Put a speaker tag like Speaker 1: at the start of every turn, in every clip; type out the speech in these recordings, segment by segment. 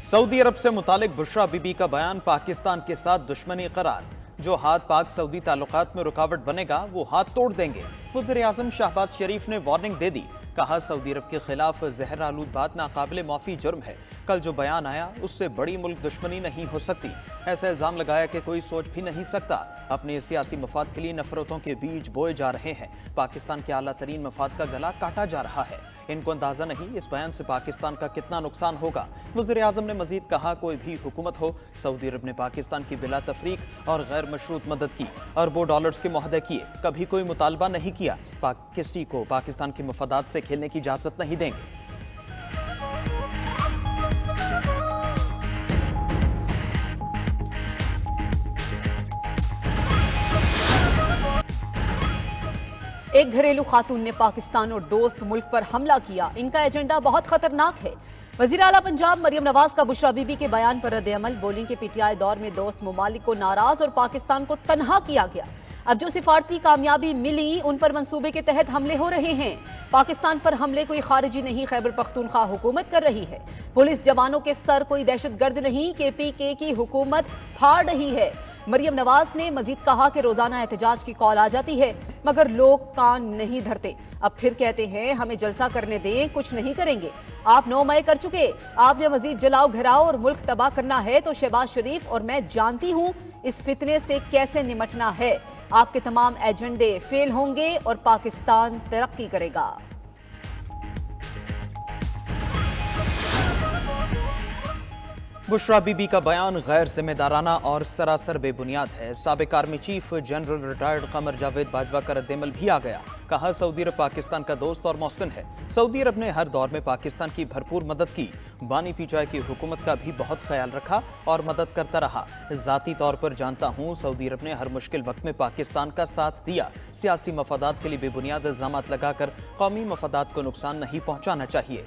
Speaker 1: Saudi अरब से मुतालिक बुशरा बीबी का बयान पाकिस्तान के साथ दुश्मनी करार। जो हाथ पाक सऊदी ताल्लुकात में रुकावट बनेगा वो हाथ तोड़ देंगे। वज़ीर आज़म शहबाज शरीफ ने वार्निंग दे दी। कहा सऊदी अरब के खिलाफ जहर आलूद बात नाकाबिले माफी जुर्म है। कल जो बयान आया उससे बड़ी मुल्क दुश्मनी नहीं हो सकती। ऐसा इल्जाम लगाया कि कोई सोच भी नहीं सकता। अपने सियासी मफाद के लिए नफरतों के बीज बोए जा रहे हैं। पाकिस्तान के आला तरीन मफाद का गला काटा जा रहा है। इनको अंदाजा नहीं इस बयान से पाकिस्तान का कितना नुकसान होगा। वज़ीर आज़म ने मजीद कहा कोई भी हुकूमत हो, सऊदी अरब ने पाकिस्तान की बिला तफरीक और गैर मशरूत मदद की, अरबों डॉलर्स के मुआहदे किए, कभी कोई मुतालबा नहीं किया। किसी को पाकिस्तान के मफादात से खेलने की इजाजत नहीं देंगे।
Speaker 2: एक घरेलू खातून ने पाकिस्तान और दोस्त मुल्क पर हमला किया। इनका एजेंडा बहुत खतरनाक है। वज़ीर आला पंजाब मरियम नवाज का बुशरा बीबी के बयान पर रद्द-ए-अमल। बोली कि पीटीआई दौर में दोस्त ममालिक को नाराज और पाकिस्तान को तन्हा किया गया। अब जो सिफारती कामयाबी मिली उन पर मंसूबे के तहत हमले हो रहे हैं। पाकिस्तान पर हमले कोई खारिजी नहीं, खैबर पख्तूनख्वा हुकूमत कर रही है। पुलिस जवानों के सर कोई दहशतगर्द नहीं, केपीके की हुकूमत फाड़ रही है। मरियम नवाज ने मजीद कहा कि रोजाना एहतजाज की कॉल आ जाती है मगर लोग कान नहीं धरते। अब फिर कहते हैं हमें जलसा करने दें, कुछ नहीं करेंगे। आप 9 मई कर चुके, आपने मजीद जलाओ घिराओ और मुल्क तबाह करना है तो शहबाज शरीफ और मैं जानती हूं इस फितने से कैसे निमटना है। आपके तमाम एजेंडे फेल होंगे और पाकिस्तान तरक्की करेगा।
Speaker 1: बुशरा बीबी का बयान गैर जिम्मेदाराना और सरासर बेबुनियाद है। साबिक army chief general retired Qamar Javed Bajwa का रद्द-ए-अमल भी आ गया। कहा सऊदी अरब पाकिस्तान का दोस्त और मोहसिन है। सऊदी अरब ने हर दौर में पाकिस्तान की भरपूर मदद की। बानी पीचाई की हुकूमत का भी बहुत ख्याल रखा और मदद करता रहा। जाती तौर पर जानता हूँ सऊदी अरब ने हर मुश्किल वक्त में पाकिस्तान का साथ दिया। सियासी मफादात के लिए बेबुनियाद इल्जामात लगाकर कौमी मफादात को नुकसान नहीं पहुँचाना चाहिए।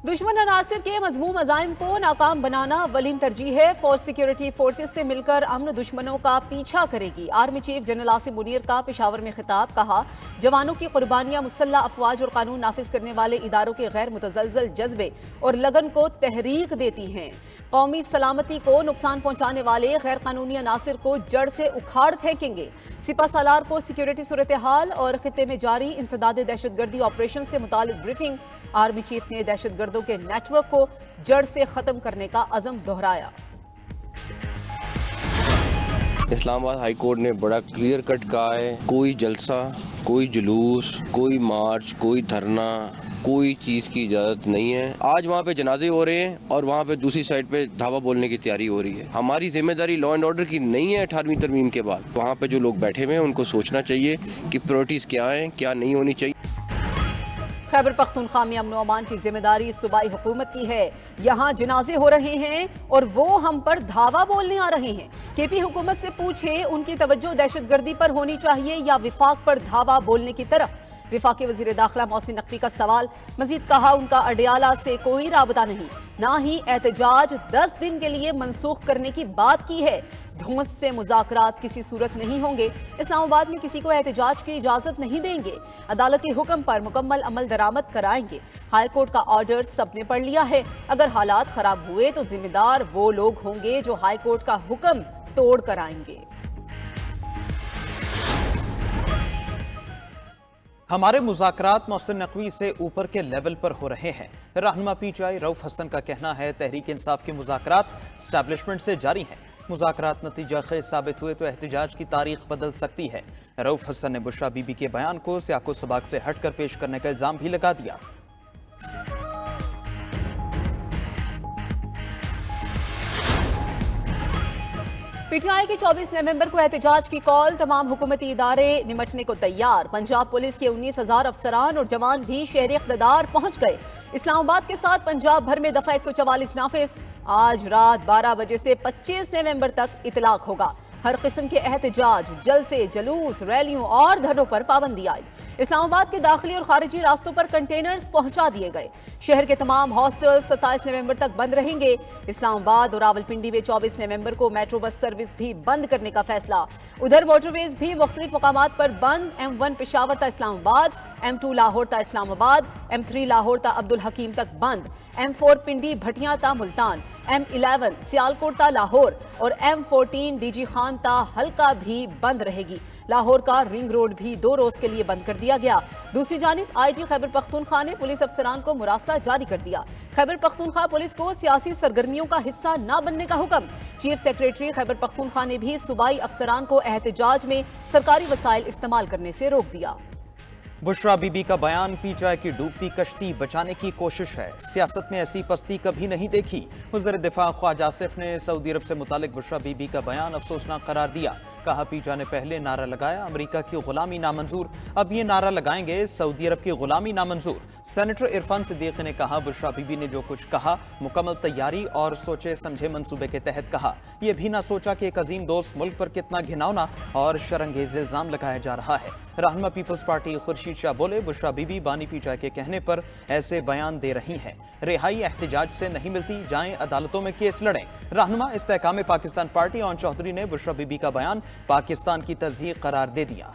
Speaker 2: दुश्मन अनासिर के मजमूम अज़ाइम को नाकाम बनाना अव्वलीन तरजीह है। फौज सिक्योरिटी फोर्सेस से मिलकर अमन दुश्मनों का पीछा करेगी। Army chief general Asim Munir का पेशावर में खिताब। कहा जवानों की कुर्बानियां मुसल्लह अफवाज और कानून नाफिज करने वाले इदारों के गैर मुतजलजल जज्बे और लगन को तहरीक देती हैं। कौमी सलामती को नुकसान पहुंचाने वाले गैर कानूनी अनासिर को जड़ से उखाड़ फेंकेंगे। सिपा सालार को सिक्योरिटी सूरत हाल और खित्ते में जारी इंसदाद दहशतगर्दी ऑपरेशन से मुतालिक ब्रीफिंग। आर्मी चीफ ने दहशतगर्दों के नेटवर्क को जड़ से खत्म करने का अज़म दोहराया।
Speaker 3: इस्लामाबाद हाई कोर्ट ने बड़ा क्लियर कट कहा है, कोई जलसा, कोई जुलूस, कोई मार्च, कोई धरना, कोई चीज की इजाजत नहीं है। आज वहाँ पे जनाजे हो रहे हैं और वहाँ पे दूसरी साइड पे धावा बोलने की तैयारी हो रही है। हमारी जिम्मेदारी लॉ एंड ऑर्डर की नहीं है। 18वीं तरमीम के बाद वहाँ पे जो लोग बैठे हुए हैं उनको सोचना चाहिए कि प्रायोरिटीज क्या है, क्या नहीं होनी चाहिए।
Speaker 2: खैबर पख्तूनख्वा में अमन व अमान की जिम्मेदारी सूबाई हुकूमत की है। यहाँ जनाजे हो रहे हैं और वो हम पर धावा बोलने आ रहे हैं। केपी हुकूमत से पूछे उनकी तवज्जो दहशतगर्दी पर होनी चाहिए या विफाक पर धावा बोलने की तरफ। विफाकी वजीर दाखिला मोहसिन नकवी का सवाल। मजीद कहा उनका अडयाला से कोई राबता नहीं, ना ही एहतजाज 10 दिन के लिए मनसूख करने की बात की है। धौंस से मुज़ाकरात किसी सूरत नहीं होंगे। इस्लामाबाद में किसी को एहतजाज की इजाजत नहीं देंगे। अदालती हुक्म पर मुकम्मल अमल दरामद कराएंगे। हाई कोर्ट का ऑर्डर सबने पढ़ लिया है। अगर हालात खराब हुए तो जिम्मेदार वो लोग होंगे जो हाई कोर्ट का हुक्म तोड़ कर आएंगे।
Speaker 1: हमारे मुज़ाकरात मोहसिन नकवी से ऊपर के लेवल पर हो रहे हैं। रहनुमा पीटीआई रऊफ हसन का कहना है तहरीक इंसाफ के मुज़ाकरात एस्टैब्लिशमेंट से जारी हैं। मुज़ाकरात नतीजा खेज साबित हुए तो एहतजाज की तारीख बदल सकती है। रऊफ हसन ने बुशरा बीबी के बयान को सियाको सबाक से हटकर पेश करने का इल्जाम भी लगा दिया।
Speaker 2: पीटीआई की 24 नवंबर को एहतजाज की कॉल। तमाम हुकूमती इदारे निमटने को तैयार। पंजाब पुलिस के 19,000 अफसरान और जवान भी शहर इक़्तिदार पहुंच गए। इस्लामाबाद के साथ पंजाब भर में दफा 144 नाफिज। आज रात 12 बजे से 25 नवंबर तक इतलाक होगा। हर किस्म के एहतजाज, जलसे, जुलूस, रैलियों और धरनों पर पाबंदी आई। इस्लामाबाद के दाखिली और खारिजी रास्तों पर कंटेनर्स पहुंचा दिए गए। शहर के तमाम हॉस्टल्स 27 नवंबर तक बंद रहेंगे। इस्लामाबाद और रावलपिंडी में 24 नवंबर को मेट्रो बस सर्विस भी बंद करने का फैसला। उधर मोटरवेज भी मुख्तलिफ मकामात पर बंद। M1 पेशावर ता इस्लामाबाद, M2 लाहौर ता इस्लामाबाद, M3 लाहौर ता अब्दुल हकीम तक बंद, M4 पिंडी भटिया ता मुल्तान, M11 सियालकोट ता लाहौर और M14 डीजी खान ता हल्का भी बंद रहेगी। लाहौर का रिंग रोड भी 2 रोज के लिए बंद कर दिया गया। दूसरी जानिब IG खैबर पख्तूनख्वा ने पुलिस अफसरान को मुरासला जारी कर दिया। खैबर पख्तूनख्वा पुलिस को सियासी सरगर्मियों का हिस्सा न बनने का हुक्म। चीफ सेक्रेटरी खैबर पख्तूनख्वा ने भी सूबाई अफसरान को एहतजाज में सरकारी वसाइल इस्तेमाल करने से रोक दिया।
Speaker 1: बुशरा बीबी का बयान PTI की डूबती कश्ती बचाने की कोशिश है। सियासत में ऐसी पस्ती कभी नहीं देखी। वज़ीर दिफा ख्वाजा आसिफ ने सऊदी अरब से मुतालिक बुशरा बीबी का बयान अफसोसनाक करार दिया। कहा PTI ने पहले नारा लगाया अमेरिका की गुलामी नामंजूर, अब ये नारा लगाएंगे सऊदी अरब की गुलामी नामंजूर। सेनेटर इरफान सिद्दीकी ने कहा बुशरा बीबी ने जो कुछ कहा मुकम्मल तैयारी और सोचे समझे मंसूबे के तहत कहा। यह भी ना सोचा कि एक अजीम दोस्त मुल्क पर कितना घिनौना और शरंगेज इल्जाम लगाया जा रहा है। रहनुमा पीपल्स पार्टी खुर्शीद शाह बोले बुशरा बीबी बानी PTI के कहने पर ऐसे बयान दे रही हैं। रिहाई एहतजाज से नहीं मिलती, जाएं अदालतों में केस लड़ें। रहनुमा इस्तेहकाम पाकिस्तान पार्टी ओन चौधरी ने बुशरा बीबी का बयान पाकिस्तान की तज़हीक करार दे दिया।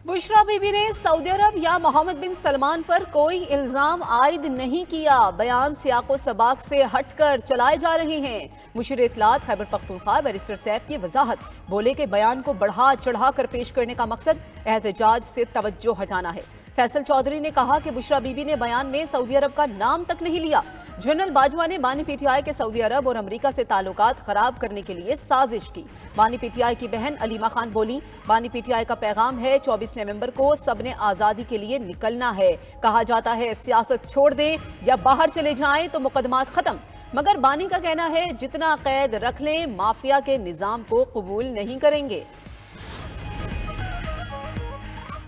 Speaker 2: बुशरा बीबी ने सऊदी अरब या मोहम्मद बिन सलमान पर कोई इल्जाम आयद नहीं किया। बयान सियाको सबाक से हटकर चलाए जा रहे हैं। मुशीर इत्तलात खैबर पख्तूनख्वा बैरिस्टर सैफ की वजाहत, बोले कि बयान को बढ़ा चढ़ा कर पेश करने का मकसद एहतजाज से तवज्जो हटाना है। फैसल चौधरी ने कहा कि बुशरा बीबी ने बयान में सऊदी अरब का नाम तक नहीं लिया। जनरल बाजवा ने बानी PTI के सऊदी अरब और अमेरिका से ताल्लुकात खराब करने के लिए साजिश की। बानी PTI की बहन अलीमा खान बोली बानी PTI का पैगाम है 24 नवंबर को सबने आज़ादी के लिए निकलना है। कहा जाता है सियासत छोड़ दें या बाहर चले जाएं तो मुकदमात खत्म, मगर बानी का कहना है जितना कैद रख लें माफिया के निजाम को कबूल नहीं करेंगे।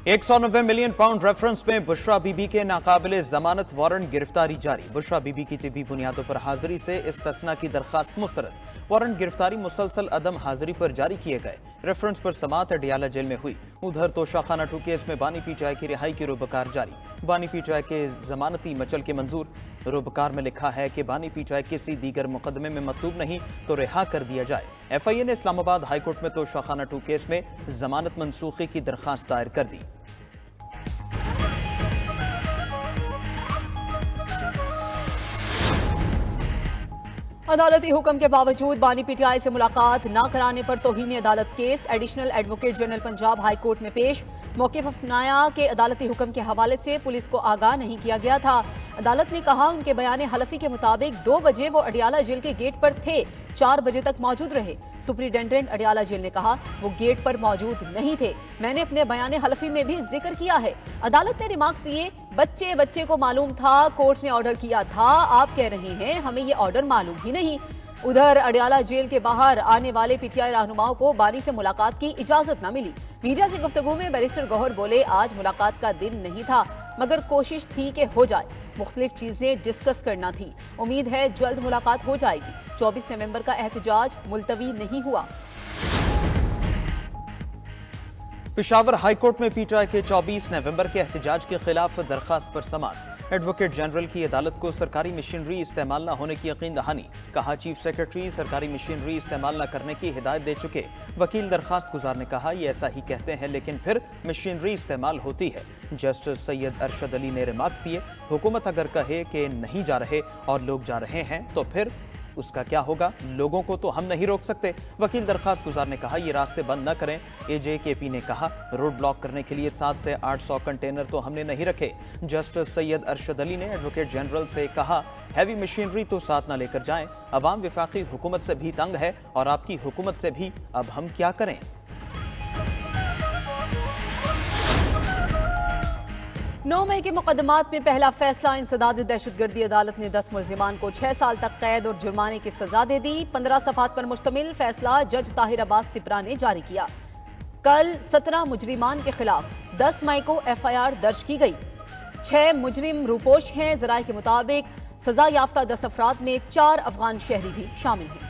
Speaker 1: 190 मिलियन पाउंड रेफरेंस में बुशरा बीबी के नाकाबिले जमानत वारंट गिरफ्तारी जारी। बुशरा बीबी की तिबी बुनियादों पर हाजिरी से इस्तिस्ना की दरखास्त मुस्तरद। वारंट गिरफ्तारी मुसलसल अदम हाजिरी पर जारी किए गए। रेफरेंस पर समात अडियाला जेल में हुई। उधर तोशाखाना 2 केस में बानी PTI की रिहाई की रुबकार जारी। बानी PTI के जमानती मचल के मंजूर। रुबकार में लिखा है कि बानी PTI किसी दीगर मुकदमे में मतलूब नहीं तो रिहा कर दिया जाए। FIA ने इस्लामाबाद हाईकोर्ट में तोशाखाना 2 केस में जमानत मनसूखी की दरखास्त दायर कर दी।
Speaker 2: अदालती हुक्म के बावजूद बानी PTI से मुलाकात न कराने पर तौहीन अदालत case additional advocate general Punjab high court में पेश। मौक़िफ़ अपनाया कि अदालती हुक्म के हवाले से पुलिस को आगाह नहीं किया गया था। अदालत ने कहा उनके बयान हलफी के मुताबिक 2 बजे वो अडियाला जेल के गेट पर थे, 4 बजे तक मौजूद रहे। सुप्रिंटेंडेंट अडियाला जेल ने कहा वो गेट पर मौजूद नहीं थे। मैंने अपने बयान हलफी में भी जिक्र किया है। अदालत ने रिमार्क्स दिए बच्चे को मालूम था, कोर्ट ने ऑर्डर किया था, आप कह रहे हैं हमें ये ऑर्डर मालूम ही नहीं। उधर अडियाला जेल के बाहर आने वाले PTI रहनुमाओं को बानी से मुलाकात की इजाजत न मिली। मीडिया से गुफ्तगू में बैरिस्टर गौहर बोले आज मुलाकात का दिन नहीं था, मगर कोशिश थी कि हो जाए। मुख्तलिफ चीजें डिस्कस करना थी। उम्मीद है जल्द मुलाकात हो जाएगी। 24 नवंबर का एहतजाज मुलतवी नहीं हुआ।
Speaker 1: पेशावर हाईकोर्ट में PTI के 24 नवंबर के एहतजाज के खिलाफ दरखास्त पर समाअत। एडवोकेट जनरल की अदालत को सरकारी मशीनरी इस्तेमाल न होने की यकीन दहानी। कहा चीफ सेक्रेटरी सरकारी मशीनरी इस्तेमाल न करने की हिदायत दे चुके। वकील दरखास्त गुजार ने कहा ये ऐसा ही कहते हैं लेकिन फिर मशीनरी इस्तेमाल होती है। जस्टिस सैयद अरशद अली ने रिमार्क्स दिए हुकूमत अगर कहे कि नहीं जा रहे और लोग जा रहे हैं तो फिर उसका क्या होगा, लोगों को तो हम नहीं रोक सकते। वकील दरखास्त गुजार ने कहा ये रास्ते बंद न करें। AJKP ने कहा रोड ब्लॉक करने के लिए 700 से 800 कंटेनर तो हमने नहीं रखे। जस्टिस सैयद अरशद अली ने एडवोकेट जनरल से कहा हैवी मशीनरी तो साथ ना लेकर जाएं। अवाम वफाकी हुकूमत से भी तंग है और आपकी हुकूमत से भी, अब हम क्या करें।
Speaker 2: 9 मई के मुकदमात में पहला फैसला इंसदाद दहशतगर्दी। अदालत ने 10 मुल्जिमान को 6 साल तक कैद और जुर्माने की सजा दे दी। 15 सफ़ात पर मुश्तमिल फैसला जज ताहिर अब्बास सिपरा ने जारी किया। कल 17 मुजरिमान के खिलाफ 10 मई को FIR दर्ज की गई। 6 मुजरिम रूपोश हैं। जराये के मुताबिक सजा याफ्ता 10 अफराद में 4 अफगान शहरी भी शामिल हैं।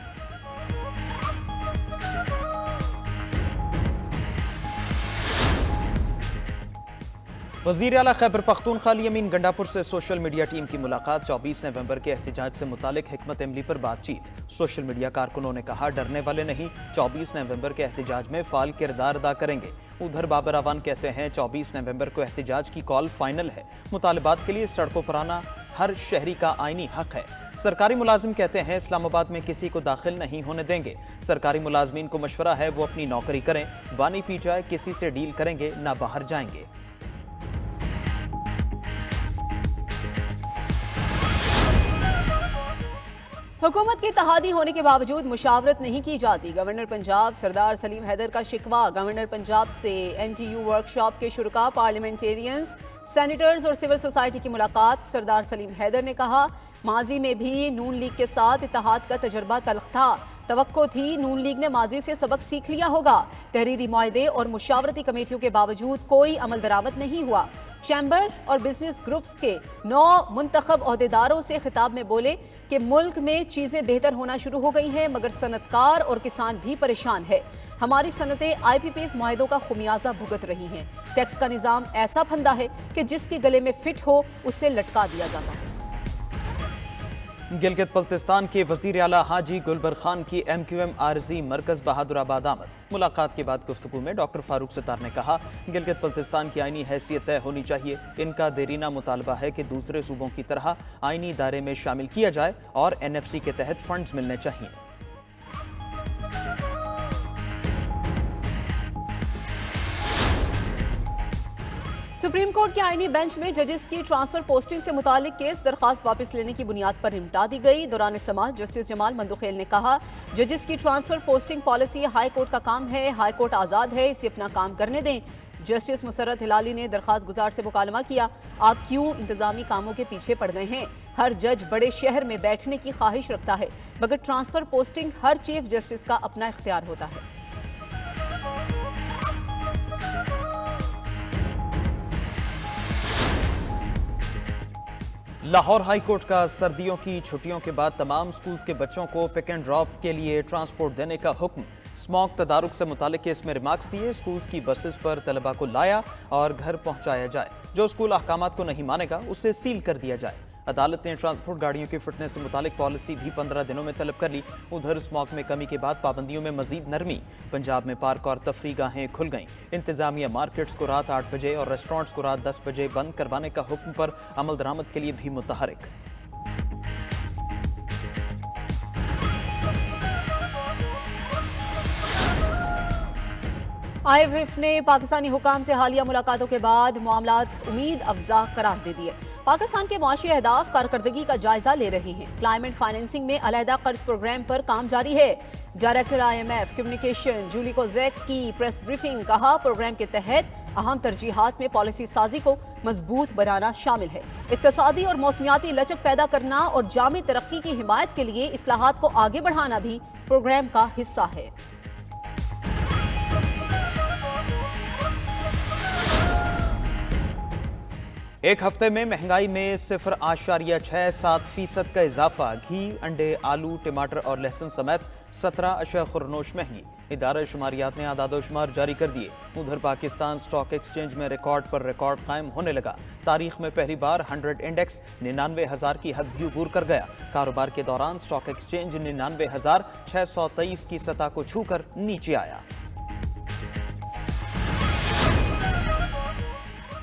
Speaker 1: वज़ीर आला खैबर पख्तूनख्वा अली अमीन गंडापुर से सोशल मीडिया टीम की मुलाकात। 24 नवंबर के एहतजाज से मुतालिक हिकमत अमली पर बातचीत। सोशल मीडिया कारकुनों ने कहा, डरने वाले नहीं, 24 नवंबर के एहतजाज में फाल किरदार अदा करेंगे। उधर बाबर अवान कहते हैं 24 नवंबर को एहतजाज की कॉल फाइनल है। मुतालबात के लिए सड़कों पर आना हर शहरी का आईनी हक है। सरकारी मुलाजिम कहते हैं इस्लामाबाद में किसी को दाखिल नहीं होने देंगे। सरकारी मुलाजमीन को मशवरा है वो अपनी नौकरी करें, बानी पी जाए किसी से डील करेंगे ना बाहर जाएंगे।
Speaker 2: हुकूमत की इत्तेहादी होने के बावजूद मुशावरत नहीं की जाती। गवर्नर पंजाब सरदार सलीम हैदर का शिकवा। गवर्नर पंजाब से NTU वर्कशॉप के शुरका, पार्लियामेंटेरियंस, सेनेटर्स और सिविल सोसाइटी की मुलाकात। सरदार सलीम हैदर ने कहा, माजी में भी नून लीग के साथ इत्तेहाद का तजर्बा तल्ख था। तवक्को थी नून लीग ने माजी से सबक सीख लिया होगा। तहरीरी मुआहदे और मुशावरती कमेटियों के बावजूद कोई अमल दरामद नहीं हुआ। चैम्बर्स और बिजनेस ग्रुप्स के 9 मुंतखब ओहदेदारों से खिताब में बोले कि मुल्क में चीजें बेहतर होना शुरू हो गई हैं, मगर सनतकार और किसान भी परेशान है। हमारी सनतें IPPs मुआहदों का खुमियाजा भुगत रही हैं। टैक्स का निज़ाम ऐसा फंदा है कि जिसके गले में फिट हो उसे लटका दिया जाता है।
Speaker 1: गिलगित बल्तिस्तान के वजीर आला हाजी गुलबर खान की MQM आरजी मरकज बहादुराबाद आमद। मुलाकात के बाद गुफ्तगू में डॉक्टर फारूक सत्तार ने कहा, गिलगित बल्तिस्तान की आईनी हैसियत तय होनी चाहिए। इनका देरीना मुतालबा है कि दूसरे सूबों की तरह आईनी दायरे में शामिल किया जाए और NFC के तहत फंड्स मिलने चाहिए।
Speaker 2: सुप्रीम कोर्ट के आईनी बेंच में जजेस की ट्रांसफर पोस्टिंग से मुतालिक केस दरखास्त वापस लेने की बुनियाद पर निपटा दी गई। दौरान समाअत जस्टिस जमाल मंदुखेल ने कहा, जजेस की transfer posting policy high court का काम है। हाई कोर्ट आज़ाद है, इसे अपना काम करने दें। जस्टिस मुसर्रत हिलाली ने दरखास्त गुजार से मुकालमा किया, आप क्यों इंतजामी कामों के पीछे पड़ गए हैं? हर जज बड़े शहर में बैठने की ख्वाहिश रखता है, मगर ट्रांसफर पोस्टिंग हर चीफ जस्टिस का अपना इख्तियार होता है।
Speaker 1: लाहौर हाई कोर्ट का सर्दियों की छुट्टियों के बाद तमाम स्कूल्स के बच्चों को पिक एंड ड्रॉप के लिए ट्रांसपोर्ट देने का हुक्म। स्मॉग तदारुक से मुतालिक केस में रिमार्क्स दिए, स्कूल्स की बसेस पर तलबा को लाया और घर पहुंचाया जाए। जो स्कूल अहकामात को नहीं मानेगा उसे सील कर दिया जाए। अदालत ने ट्रांसपोर्ट गाड़ियों की फिटनेस से मुतालिक पॉलिसी भी 15 दिनों में तलब कर ली। उधर स्मॉग में कमी के बाद पाबंदियों में मजीद नरमी। पंजाब में पार्क और तफरी गाहें खुल गईं। इंतजामिया मार्केट्स को रात 8 बजे और रेस्टोरेंट्स को रात 10 बजे बंद करवाने का हुक्म पर अमल दरामद के लिए भी मुतहरिक।
Speaker 2: IMF ने पाकिस्तानी हुकाम से हालिया मुलाकातों के बाद मामलात उम्मीद अफजा करार दे दिए। पाकिस्तान के मुआशी अहदाफ कारकर्दगी का जायजा ले रहे हैं। क्लाइमेट फाइनेंसिंग में अलहदा कर्ज प्रोग्राम पर काम जारी है। Director IMF communication Julie Kozack की प्रेस ब्रीफिंग, कहा, प्रोग्राम के तहत अहम तरजीहात में पॉलिसी साजी को मजबूत बनाना शामिल है। इक्तसादी और मौसमियाती लचक पैदा करना और जामी तरक्की की हिमायत के लिए इस्लाहात को आगे बढ़ाना भी प्रोग्राम का हिस्सा है।
Speaker 1: एक हफ्ते में महंगाई में 0.67% का इजाफा। घी, अंडे, आलू, टमाटर और लहसुन समेत 17 अशिया खुरनोश महंगी। इदारा शुमारियात ने आदादोशुमार जारी कर दिए। उधर पाकिस्तान स्टॉक एक्सचेंज में रिकॉर्ड पर रिकॉर्ड कायम होने लगा। तारीख में पहली बार 100 इंडेक्स 99,000 की हद भी अबूर कर गया। कारोबार के दौरान स्टॉक एक्सचेंज 99,623 की सतह को छूकर नीचे आया।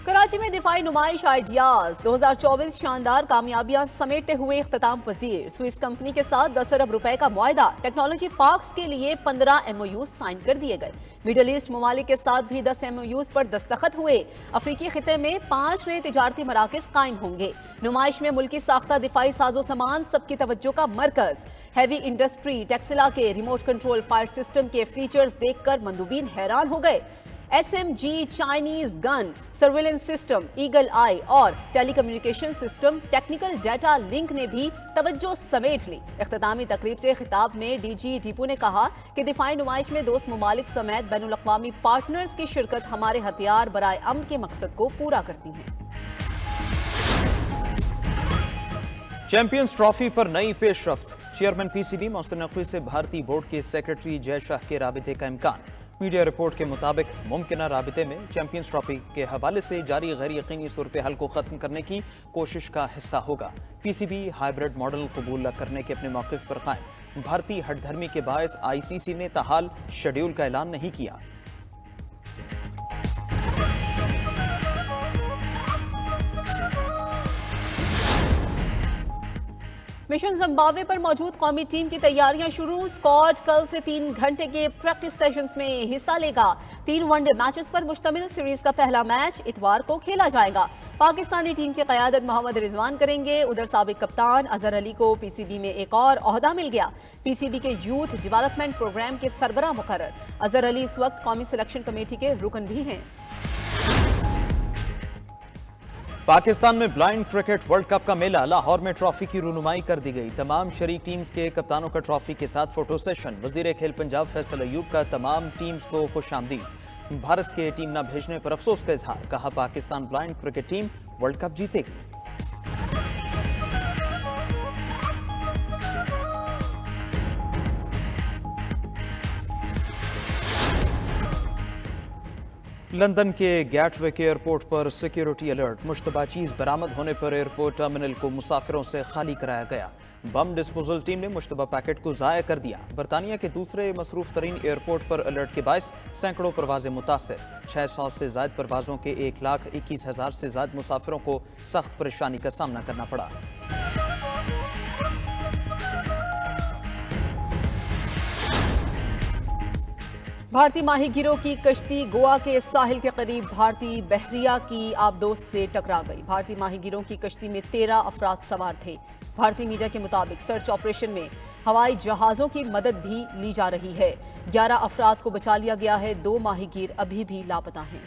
Speaker 2: कराची में दिफाई नुमाइश आइडियाज 2024 शानदार कामयाबियां समेटते हुए इख्तिताम पजीर। स्विस कंपनी के साथ 10 अरब रुपए का मुआहदा। टेक्नोलॉजी पार्क्स के लिए 15 MOUs साइन कर दिए गए। मिडल ईस्ट ममालिक के साथ भी 10 MOUs पर दस्तखत हुए। अफ्रीकी खिते में 5 नए तिजारती मराकज कायम होंगे। नुमाइश में मुल्की साख्ता दिफाई साजो सामान सबकी तवज्जो का मरकज। हैवी इंडस्ट्री टेक्सिला के रिमोट कंट्रोल फायर सिस्टम के फीचर्स देखकर मंदूबीन हैरान हो गए। SMG Chinese gun, surveillance system, eagle eye और telecommunication system technical data link ने भी तवज्जो समेट ली। इख्तितामी तकरीब से खिताब में DG टीपू ने कहा कि दिफाई नुमाइश में दोस्त ममालिक समेत बैनुल अक़वामी पार्टनर्स की शिरकत हमारे हथियार बराए अमन के मकसद को पूरा करती है।
Speaker 1: चैंपियंस ट्रॉफी पर नई पेशरफ्त। चेयरमैन पीसीबी मोहसिन नकवी से भारतीय बोर्ड के सेक्रेटरी जय शाह के राबिते का इम्कान। मीडिया रिपोर्ट के मुताबिक मुमकिन राबिते में चैंपियंस ट्रॉफी के हवाले से जारी गैर यकीनी सूरत हाल को खत्म करने की कोशिश का हिस्सा होगा। पीसीबी हाइब्रिड मॉडल कबूल न करने के अपने मौक़िफ़ पर कायम। भारतीय हठधर्मी के बायस आईसीसी ने ताहाल शेड्यूल का ऐलान नहीं किया।
Speaker 2: मिशन जिम्बाब्वे पर मौजूद कौमी टीम की तैयारियां शुरू। स्क्वाड कल से 3 घंटे के प्रैक्टिस सेशंस में हिस्सा लेगा। 3 वनडे मैचेस पर मुश्तमिल सीरीज का पहला मैच इतवार को खेला जाएगा। पाकिस्तानी टीम की क़यादत मोहम्मद रिजवान करेंगे। उधर साबिक कप्तान अजहर अली को पीसीबी में एक और ओहदा मिल गया। पीसीबी के यूथ डेवलपमेंट प्रोग्राम के सरबराह मुकर्रर। अजहर अली इस वक्त कौमी सिलेक्शन कमेटी के रुकन भी हैं।
Speaker 1: पाकिस्तान में ब्लाइंड क्रिकेट वर्ल्ड कप का मेला। लाहौर में ट्रॉफी की रुनुमाई कर दी गई। तमाम शरीक टीम्स के कप्तानों का ट्रॉफी के साथ फोटो सेशन। वजीर खेल पंजाब फैसल अयूब का तमाम टीम्स को खुशामदीद। भारत के टीम न भेजने पर अफसोस का इजहार। कहा Pakistan blind cricket team world cup जीतेगी। लंदन के गैटविक एयरपोर्ट पर सिक्योरिटी अलर्ट। मुश्तबा चीज बरामद होने पर एयरपोर्ट टर्मिनल को मुसाफिरों से खाली कराया गया। बम डिस्पोजल टीम ने मुश्तबा पैकेट को जाया कर दिया। बरतानिया के दूसरे मसरूफ तरीन एयरपोर्ट पर अलर्ट के बायस सैकड़ों परवाजें मुतासर। 600 से ज्यादा परवाजों के 1,21,000 से ज्यादा मुसाफिरों को सख्त परेशानी का सामना करना पड़ा।
Speaker 2: भारतीय माहीगीरों की कश्ती गोवा के साहिल के करीब भारतीय बहरिया की आबदोस्त से टकरा गई। भारतीय माहीगीरों की कश्ती में 13 अफराद सवार थे। भारतीय मीडिया के मुताबिक सर्च ऑपरेशन में हवाई जहाजों की मदद भी ली जा रही है। 11 अफराद को बचा लिया गया है। 2 माहीगीर अभी भी लापता हैं।